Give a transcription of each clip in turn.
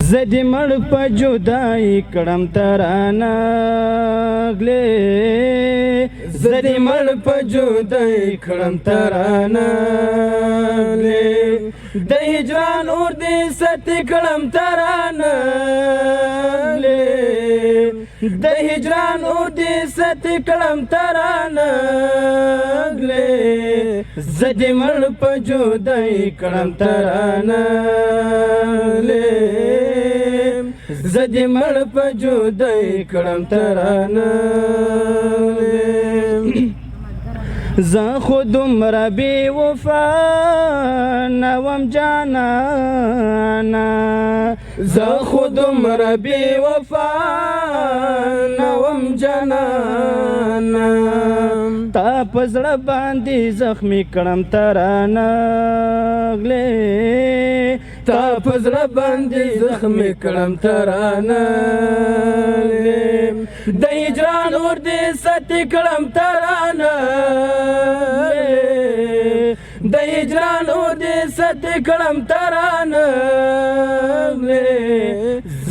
زدی مړ په جدای کړم ترانه غلې زدی مړ په جدای کړم ترانه غلې د هجران اور دې ست کړم ترانه غلې د هجران اور دې ست کړم ترانه غلې زدی مړ په جدای کړم ترانه غلې زدی مړ په جدای کړم ترانه زه خو دومره بې وفا نه وم جانانه زه خو دومره بې وفا نه وم جانانه تا په زړه باندې زخمي کړم ترانه غلې تا په زړه باندې زخمي کړم ترانه د هجران اور دې ست کړم ترانه د هجران اور دې ست کړم ترانه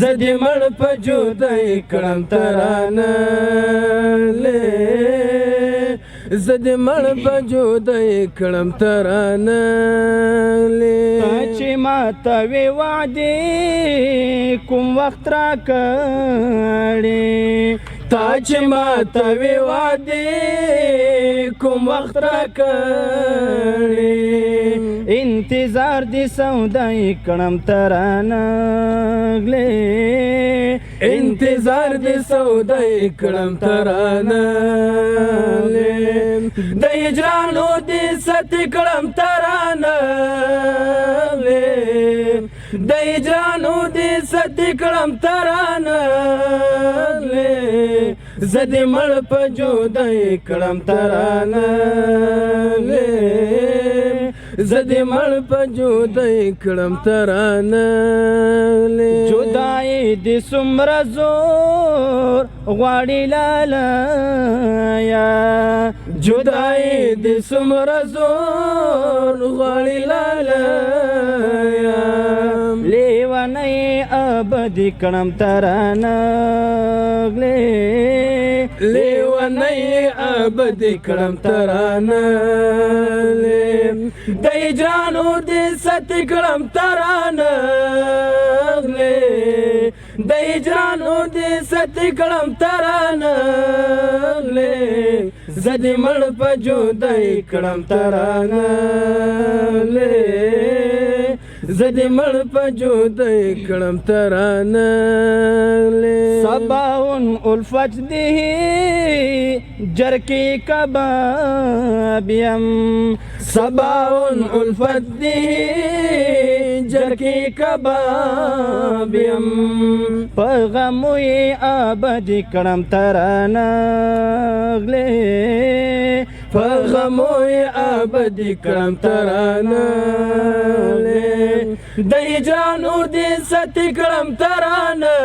زدی مړ په جدای کړم ترانه زدی مړ په جدای کړم ترانه تا چې ماته وې وعدې کوم وخت راکړې تا چې ماته وې وعدې کوم وخت راکړې انتظار دې سودای کړم ترانه غلې انتظار دې سودای کړم ترانه د هجران اور دې ست کړم ترانه د هجران اور دې ست کړم ترانه زدی مړ په جدای کړم ترانه زدی مړ په جدای کړم ترانه جدای دې څومره زور غواړي لالیه جدای دې څومره زور غواړي لالیه لیونی ابدي کړم ترانه غلې لیونی ابدي کړم ترانه د هجران اور دې ست کړم ترانه غلې د هجران اور دې ست کړم ترانه غلې زدی مړ په جدای کړم ترانه غلې زدی مړ په جدای کړم ترانه صباون الفت دې جرکی کباب یم صباون الفت دې جرکی کباب یم په غمو یې ابدي کړم ترانه غلې په غمو یې ابدي کړم ترانه د هجران اور دې ست کړم ترانه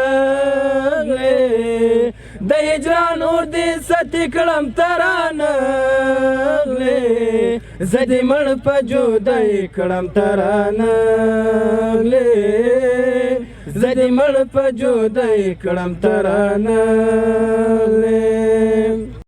د هجران اور دې ست کړم ترانه زدی مړ په جدای کړم ترانه زدی مړ په جدای کړم ترانه